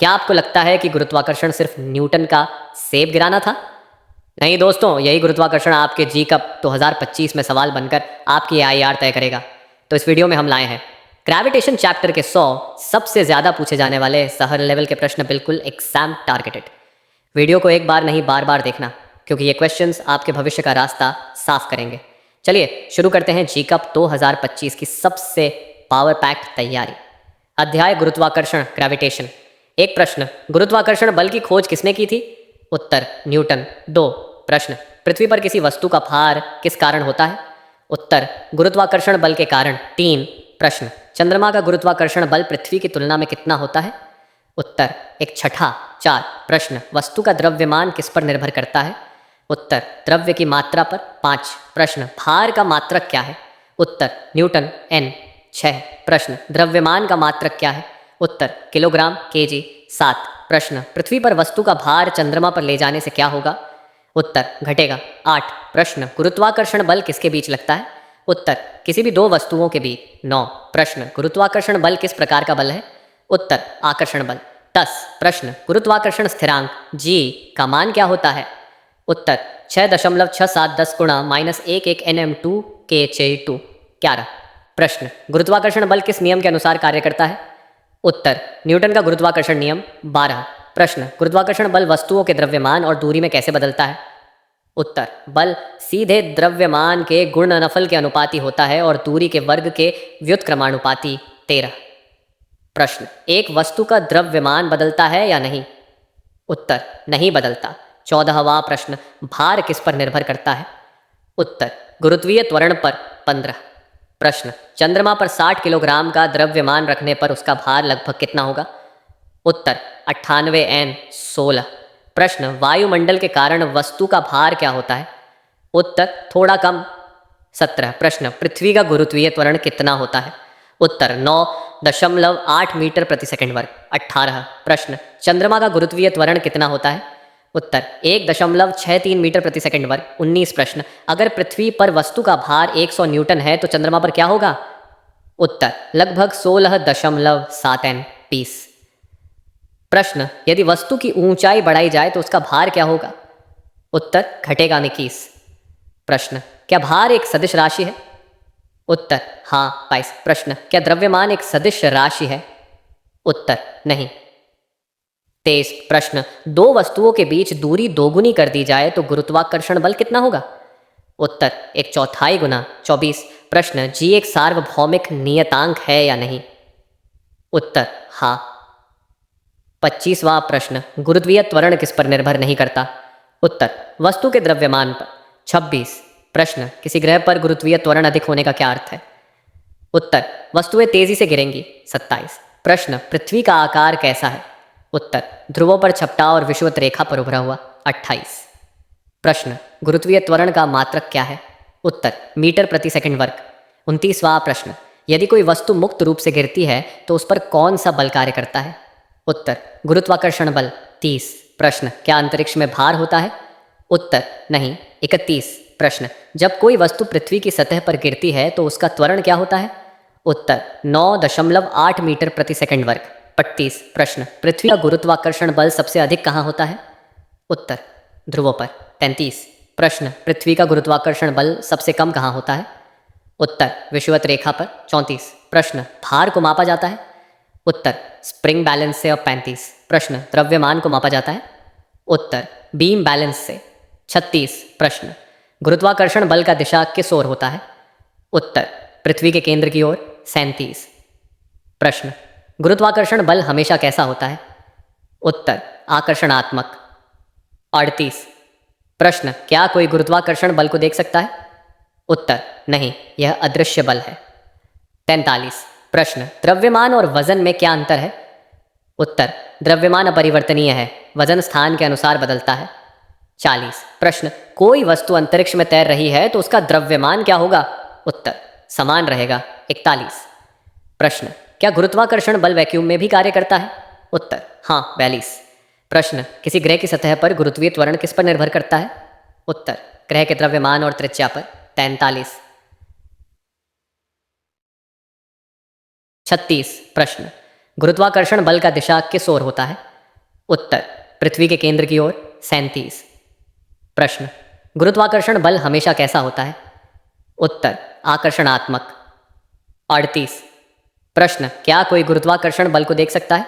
क्या आपको लगता है कि गुरुत्वाकर्षण सिर्फ न्यूटन का सेब गिराना था? नहीं दोस्तों, यही गुरुत्वाकर्षण आपके जी कप 2025 में सवाल बनकर आपकी आईआर तय करेगा। तो इस वीडियो में हम लाए हैं ग्रेविटेशन चैप्टर के 100 सबसे ज़्यादा पूछे जाने वाले शहर लेवल के प्रश्न, बिल्कुल एग्जाम टारगेटेड। वीडियो को एक बार नहीं बार बार देखना, क्योंकि ये क्वेश्चंस आपके भविष्य का रास्ता साफ करेंगे। चलिए शुरू करते हैं जी कप 2025 की सबसे पावर पैक्ड तैयारी। अध्याय गुरुत्वाकर्षण, ग्रेविटेशन। एक प्रश्न, गुरुत्वाकर्षण बल की खोज किसने की थी? उत्तर, न्यूटन। 2 प्रश्न, पृथ्वी पर किसी वस्तु का भार किस कारण होता है? उत्तर, गुरुत्वाकर्षण बल के कारण। 3 प्रश्न, चंद्रमा का गुरुत्वाकर्षण बल पृथ्वी की तुलना में कितना होता है? उत्तर, 1/6। 4 प्रश्न, वस्तु का द्रव्यमान किस पर निर्भर करता है? उत्तर, द्रव्य की मात्रा पर। 5 प्रश्न, भार का मात्रक क्या है? उत्तर, न्यूटन N। 6 प्रश्न, द्रव्यमान का मात्रक क्या है? उत्तर, किलोग्राम केजी। 7 प्रश्न, पृथ्वी पर वस्तु का भार चंद्रमा पर ले जाने से क्या होगा? उत्तर, घटेगा। 8 प्रश्न, गुरुत्वाकर्षण बल किसके बीच लगता है? उत्तर, किसी भी दो वस्तुओं के बीच। 9 प्रश्न, गुरुत्वाकर्षण बल किस प्रकार का बल है? उत्तर, आकर्षण बल। 10 प्रश्न, गुरुत्वाकर्षण स्थिरांक G का मान क्या होता है? उत्तर, 6.671 गुणा -11 nm2 k/2। 11 प्रश्न, गुरुत्वाकर्षण बल किस नियम के अनुसार कार्य करता है? उत्तर, न्यूटन का गुरुत्वाकर्षण नियम। 12 प्रश्न, गुरुत्वाकर्षण बल वस्तुओं के द्रव्यमान और दूरी में कैसे बदलता है? उत्तर, बल सीधे द्रव्यमान के गुणनफल के अनुपाती होता है और दूरी के वर्ग के व्युत्क्रमानुपाती। 13 प्रश्न, एक वस्तु का द्रव्यमान बदलता है या नहीं? उत्तर, नहीं बदलता। 14वां प्रश्न, भार किस पर निर्भर करता है? उत्तर, गुरुत्वीय त्वरण पर। 15 प्रश्न, चंद्रमा पर 60 किलोग्राम का द्रव्यमान रखने पर उसका भार लगभग कितना होगा? उत्तर, 98 N 16 प्रश्न, वायुमंडल के कारण वस्तु का भार क्या होता है? उत्तर, थोड़ा कम। 17 प्रश्न, पृथ्वी का गुरुत्वीय त्वरण कितना होता है? उत्तर, 9.8 मीटर प्रति सेकंड वर्ग। 18 प्रश्न, चंद्रमा का गुरुत्वीय त्वरण कितना होता है? उत्तर, 1.63 मीटर प्रति सेकंड वर्ग। 19 प्रश्न, अगर पृथ्वी पर वस्तु का भार 100 न्यूटन है तो चंद्रमा पर क्या होगा? उत्तर, लगभग 16.7 N 20 प्रश्न, यदि वस्तु की ऊंचाई बढ़ाई जाए तो उसका भार क्या होगा? उत्तर, घटेगा 21 प्रश्न, क्या भार एक सदिश राशि है? उत्तर, हाँ 22 प्रश्न, क्या द्रव्यमान एक सदिश राशि है? उत्तर, नहीं। 23 प्रश्न, दो वस्तुओं के बीच दूरी दोगुनी कर दी जाए तो गुरुत्वाकर्षण बल कितना होगा? उत्तर, 1/4 गुना। 24 प्रश्न, जी एक सार्वभौमिक नियतांक है या नहीं? उत्तर, हाँ। 25वां प्रश्न, गुरुत्वीय त्वरण किस पर निर्भर नहीं करता? उत्तर, वस्तु के द्रव्यमान पर। 26 प्रश्न, किसी ग्रह पर गुरुत्वीय त्वरण अधिक होने का क्या अर्थ है? उत्तर, वस्तुएं तेजी से गिरेंगी। 27 प्रश्न, पृथ्वी का आकार कैसा है? उत्तर, ध्रुवों पर छपटा और विषुवत रेखा पर उभरा हुआ। 28 प्रश्न, गुरुत्वीय त्वरण का मात्रक क्या है? उत्तर, मीटर प्रति सेकंड वर्ग। 29वां प्रश्न, यदि कोई वस्तु मुक्त रूप से गिरती है तो उस पर कौन सा बल कार्य करता है? उत्तर, गुरुत्वाकर्षण बल। 30 प्रश्न, क्या अंतरिक्ष में भार होता है? उत्तर, नहीं। 31 प्रश्न, जब कोई वस्तु पृथ्वी की सतह पर गिरती है तो उसका त्वरण क्या होता है? उत्तर, 9.8 मीटर प्रति सेकंड वर्ग। 32 प्रश्न, पृथ्वी का गुरुत्वाकर्षण बल सबसे अधिक कहाँ होता है? उत्तर, ध्रुवों पर। 33 प्रश्न, पृथ्वी का गुरुत्वाकर्षण बल सबसे कम कहाँ होता है? उत्तर, विषुवत रेखा पर। 34 प्रश्न, भार को मापा जाता है? उत्तर, स्प्रिंग बैलेंस से। और 35 प्रश्न, द्रव्यमान को मापा जाता है? उत्तर, बीम बैलेंस से। 36 प्रश्न, गुरुत्वाकर्षण बल का दिशा किस ओर होता है? उत्तर, पृथ्वी के केंद्र की ओर। 37 प्रश्न, गुरुत्वाकर्षण बल हमेशा कैसा होता है? उत्तर, आकर्षणात्मक। 38 प्रश्न, क्या कोई गुरुत्वाकर्षण बल को देख सकता है? उत्तर, नहीं, यह अदृश्य बल है। 43 प्रश्न, द्रव्यमान और वजन में क्या अंतर है? उत्तर, द्रव्यमान अपरिवर्तनीय है, वजन स्थान के अनुसार बदलता है। 40 प्रश्न, कोई वस्तु अंतरिक्ष में तैर रही है तो उसका द्रव्यमान क्या होगा? उत्तर, समान रहेगा। 41 प्रश्न, क्या गुरुत्वाकर्षण बल वैक्यूम में भी कार्य करता है? उत्तर, हाँ 42 प्रश्न, किसी ग्रह की सतह पर गुरुत्वीय त्वरण किस पर निर्भर करता है? उत्तर, ग्रह के द्रव्यमान और त्रिज्या पर। 43 36 प्रश्न, गुरुत्वाकर्षण बल का दिशा किस ओर होता है? उत्तर पृथ्वी के केंद्र की ओर 37। प्रश्न गुरुत्वाकर्षण बल हमेशा कैसा होता है? उत्तर आकर्षणात्मक। 38। प्रश्न क्या कोई गुरुत्वाकर्षण बल को देख सकता है?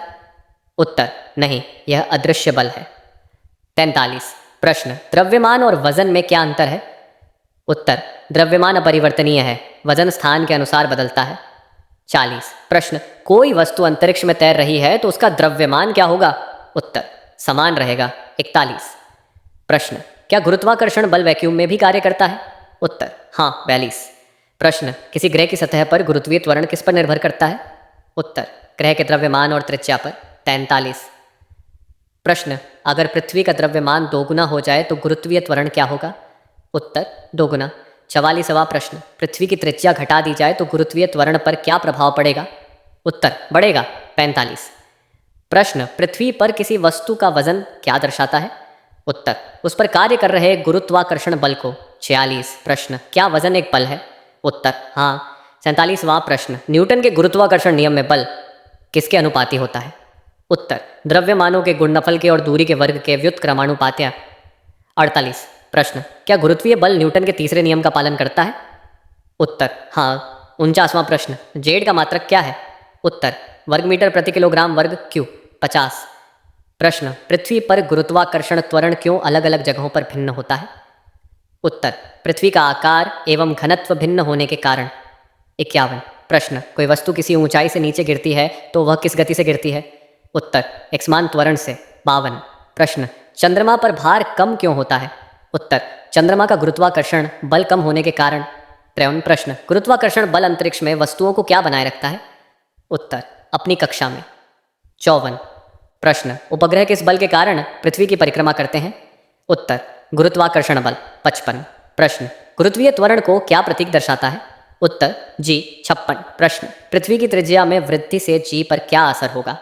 उत्तर नहीं, यह अदृश्य बल है। 43। प्रश्न द्रव्यमान और वजन में क्या अंतर है? उत्तर द्रव्यमान अपरिवर्तनीय है, वजन स्थान के अनुसार बदलता है। 40। प्रश्न कोई वस्तु अंतरिक्ष में तैर रही है तो उसका द्रव्यमान क्या होगा? उत्तर समान रहेगा। 41। प्रश्न क्या गुरुत्वाकर्षण बल वैक्यूम में भी कार्य करता है? उत्तर हाँ। 42। प्रश्न किसी ग्रह की सतह पर गुरुत्वीय त्वरण किस पर निर्भर करता है? उत्तर ग्रह के द्रव्यमान और त्रिज्या पर। 43। प्रश्न अगर पृथ्वी का द्रव्यमान दोगुना हो जाए तो गुरुत्वीय त्वरण क्या होगा? उत्तर दोगुना। 44वां प्रश्न पृथ्वी की त्रिज्या घटा दी जाए तो गुरुत्वीय त्वरण पर क्या प्रभाव पड़ेगा? उत्तर बढ़ेगा। 45। प्रश्न पृथ्वी पर किसी वस्तु का वजन क्या दर्शाता है? उत्तर उस पर कार्य कर रहे गुरुत्वाकर्षण बल को। 46। प्रश्न क्या वजन एक बल है? उत्तर हाँ। 47वां प्रश्न न्यूटन के गुरुत्वाकर्षण नियम में बल किसके अनुपाती होता है? उत्तर द्रव्यमानों के गुणनफल के और दूरी के वर्ग के व्युत्क्रमानुपात्य। 48। प्रश्न क्या गुरुत्वीय बल न्यूटन के तीसरे नियम का पालन करता है? उत्तर हाँ। 49वां प्रश्न जेड का मात्रक क्या है? उत्तर वर्ग मीटर प्रति किलोग्राम वर्ग क्यू। 50। प्रश्न पृथ्वी पर गुरुत्वाकर्षण त्वरण क्यों अलग अलग जगहों पर भिन्न होता है? उत्तर पृथ्वी का आकार एवं घनत्व भिन्न होने के कारण। 51। प्रश्न कोई वस्तु किसी ऊंचाई से नीचे गिरती है तो वह किस गति से गिरती है? उत्तर एकसमान त्वरण से। 52। प्रश्न चंद्रमा पर भार कम क्यों होता है? उत्तर चंद्रमा का गुरुत्वाकर्षण बल कम होने के कारण। 53। प्रश्न गुरुत्वाकर्षण बल अंतरिक्ष में वस्तुओं को क्या बनाए रखता है? उत्तर अपनी कक्षा में। 54। प्रश्न उपग्रह किस बल के कारण पृथ्वी की परिक्रमा करते हैं? उत्तर गुरुत्वाकर्षण बल। 55। प्रश्न गुरुत्वीय त्वरण को क्या प्रतीक दर्शाता है? उत्तर जी। 56। प्रश्न पृथ्वी की त्रिज्या में वृद्धि से जी पर क्या असर होगा?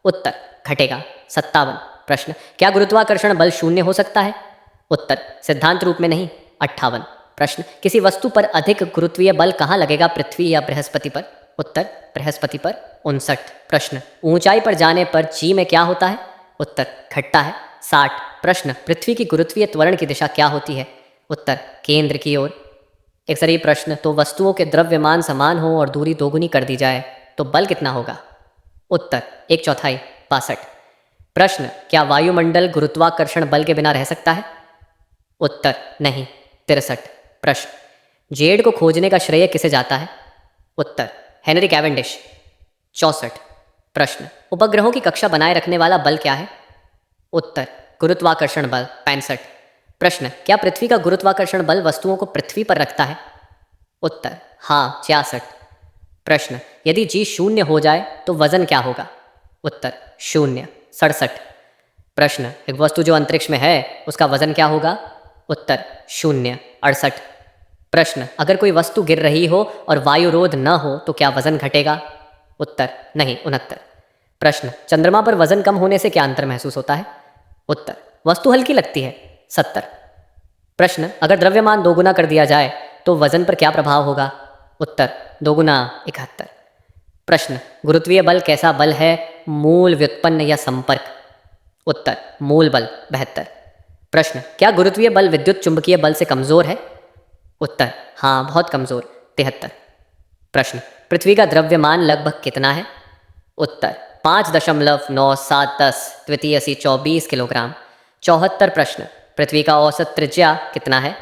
उत्तर घटेगा। 57। प्रश्न क्या गुरुत्वाकर्षण बल शून्य हो सकता है? उत्तर सिद्धांत रूप में नहीं। 58। प्रश्न किसी वस्तु पर अधिक गुरुत्वीय बल कहाँ लगेगा, पृथ्वी या बृहस्पति पर? उत्तर बृहस्पति पर। 59। प्रश्न ऊंचाई पर जाने पर जी में क्या होता है? उत्तर घटता है। 60। प्रश्न पृथ्वी की गुरुत्वीय त्वरण की दिशा क्या होती है? उत्तर केंद्र की ओर। 61 प्रश्न तो वस्तुओं के द्रव्यमान समान हो और दूरी दोगुनी कर दी जाए तो बल कितना होगा? उत्तर 1/4। 62। प्रश्न क्या वायुमंडल गुरुत्वाकर्षण बल के बिना रह सकता है? उत्तर नहीं। 63। प्रश्न जेड को खोजने का श्रेय किसे जाता है? उत्तर हेनरी कैवेंडिश। 64। प्रश्न उपग्रहों की कक्षा बनाए रखने वाला बल क्या है? उत्तर गुरुत्वाकर्षण बल। 65। प्रश्न क्या पृथ्वी का गुरुत्वाकर्षण बल वस्तुओं को पृथ्वी पर रखता है? उत्तर हाँ। 66। प्रश्न यदि जी शून्य हो जाए तो वजन क्या होगा? उत्तर शून्य। 67। प्रश्न एक वस्तु जो अंतरिक्ष में है उसका वजन क्या होगा? उत्तर शून्य। 68। प्रश्न अगर कोई वस्तु गिर रही हो और वायुरोध न हो तो क्या वजन घटेगा? उत्तर नहीं। 69। प्रश्न चंद्रमा पर वजन कम होने से क्या अंतर महसूस होता है? उत्तर वस्तु हल्की लगती है। 70। प्रश्न अगर द्रव्यमान दोगुना कर दिया जाए तो वजन पर क्या प्रभाव होगा? उत्तर दोगुना। 71। प्रश्न गुरुत्वीय बल कैसा बल है, मूल, व्युत्पन्न या संपर्क? उत्तर मूल बल। 72। प्रश्न क्या गुरुत्वीय बल विद्युत चुंबकीय बल से कमजोर है? उत्तर हाँ, बहुत कमजोर। 73। प्रश्न पृथ्वी का द्रव्यमान लगभग कितना है? उत्तर 5.970 द्वितीय सी 24 किलोग्राम। 74। प्रश्न पृथ्वी का औसत त्रिज्या कितना है?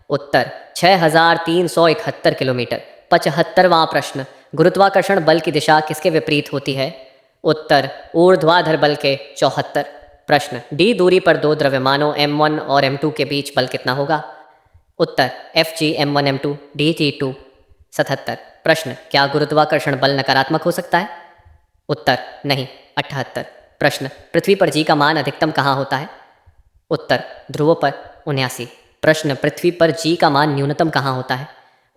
उत्तर 6371 किलोमीटर। 75वां प्रश्न गुरुत्वाकर्षण बल की दिशा किसके विपरीत होती है? उत्तर ऊर्ध्वाधर बल के। 74। प्रश्न डी दूरी पर दो द्रव्यमानों m1 और m2 के बीच बल कितना होगा? उत्तर Fg m1 m2 dt2। 77। प्रश्न क्या गुरुत्वाकर्षण बल नकारात्मक हो सकता है? उत्तर नहीं। 78। प्रश्न पृथ्वी पर जी का मान अधिकतम कहाँ होता है? उत्तर ध्रुवों पर। 79। प्रश्न पृथ्वी पर जी का मान न्यूनतम कहाँ होता है?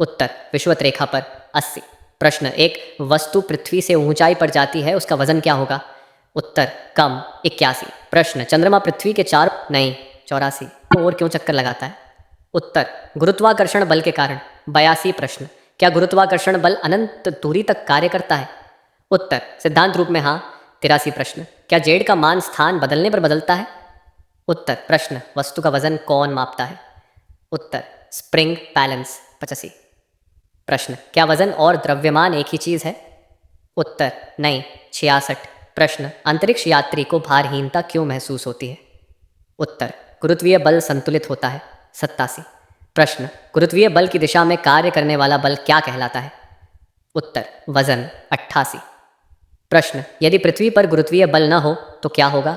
उत्तर विषुवत रेखा पर। 80। प्रश्न एक वस्तु पृथ्वी से ऊंचाई पर जाती है उसका वजन क्या होगा? उत्तर कम। 81। प्रश्न चंद्रमा पृथ्वी के चार नहीं 84 और क्यों चक्कर लगाता है? उत्तर गुरुत्वाकर्षण बल के कारण। 82। प्रश्न क्या गुरुत्वाकर्षण बल अनंत दूरी तक कार्य करता है? उत्तर सिद्धांत रूप में हाँ। 83। प्रश्न क्या जेड का मान स्थान बदलने पर बदलता है? उत्तर प्रश्न वस्तु का वजन कौन मापता है? उत्तर स्प्रिंग बैलेंस 85। प्रश्न क्या वजन और द्रव्यमान एक ही चीज है? उत्तर नहीं 66। प्रश्न अंतरिक्ष यात्री को भारहीनता क्यों महसूस होती है? उत्तर गुरुत्वीय बल संतुलित होता है 87। प्रश्न गुरुत्वीय बल की दिशा में कार्य करने वाला बल क्या कहलाता है? उत्तर वजन 88। प्रश्न यदि पृथ्वी पर गुरुत्वीय बल न हो तो क्या होगा?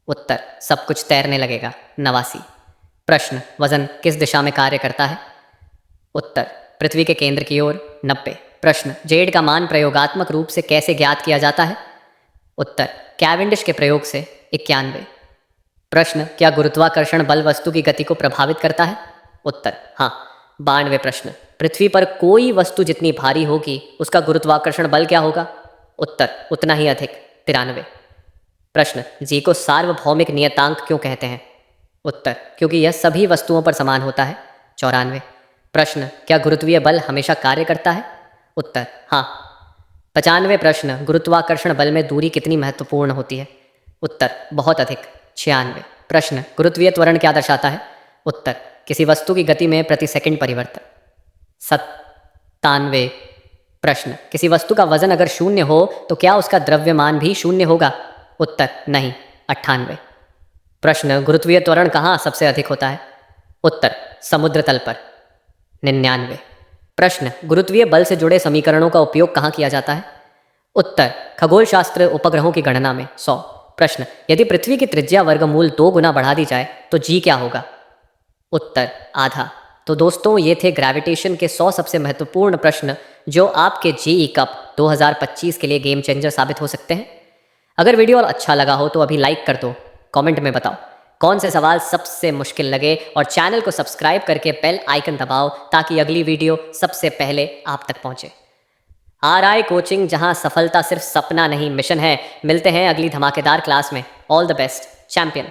उत्तर सब कुछ तैरने लगेगा 89। प्रश्न वजन किस दिशा में कार्य करता है? उत्तर पृथ्वी के केंद्र की ओर 90। प्रश्न जेड का मान प्रयोगात्मक रूप से कैसे ज्ञात किया जाता है? उत्तर कैवेंडिश के प्रयोग से 91। प्रश्न क्या गुरुत्वाकर्षण बल वस्तु की गति को प्रभावित करता है? उत्तर हाँ 92। प्रश्न पृथ्वी पर कोई वस्तु जितनी भारी होगी उसका गुरुत्वाकर्षण बल क्या होगा? उत्तर उतना ही अधिक 93। प्रश्न जी को सार्वभौमिक नियतांक क्यों कहते हैं? उत्तर क्योंकि यह सभी वस्तुओं पर समान होता है 94। प्रश्न क्या गुरुत्वीय बल हमेशा कार्य करता है? उत्तर हाँ 95। प्रश्न गुरुत्वाकर्षण बल में दूरी कितनी महत्वपूर्ण होती है? उत्तर बहुत अधिक 96। प्रश्न गुरुत्वीय त्वरण क्या दर्शाता है? उत्तर किसी वस्तु की गति में प्रति सेकंड परिवर्तन 97। प्रश्न किसी वस्तु का वजन अगर शून्य हो तो क्या उसका द्रव्यमान भी शून्य होगा? उत्तर नहीं 98। प्रश्न गुरुत्वीय त्वरण कहाँ सबसे अधिक होता है? उत्तर समुद्र तल पर 99। प्रश्न गुरुत्वीय बल से जुड़े समीकरणों का उपयोग कहाँ किया जाता है? उत्तर खगोल शास्त्र उपग्रहों की गणना में 100। प्रश्न यदि पृथ्वी की त्रिज्या वर्गमूल 2 गुना बढ़ा दी जाए तो जी क्या होगा? उत्तर आधा। तो दोस्तों ये थे ग्रेविटेशन के 100 सबसे महत्वपूर्ण प्रश्न जो आपके जेईई कप 2025 के लिए गेम चेंजर साबित हो सकते हैं। अगर वीडियो और अच्छा लगा हो तो अभी लाइक कर दो, कमेंट में बताओ कौन से सवाल सबसे मुश्किल लगे और चैनल को सब्सक्राइब करके बेल आइकन दबाओ ताकि अगली वीडियो सबसे पहले आप तक पहुंचे। RI कोचिंग, जहां सफलता सिर्फ सपना नहीं मिशन है। मिलते हैं अगली धमाकेदार क्लास में। All the best champion.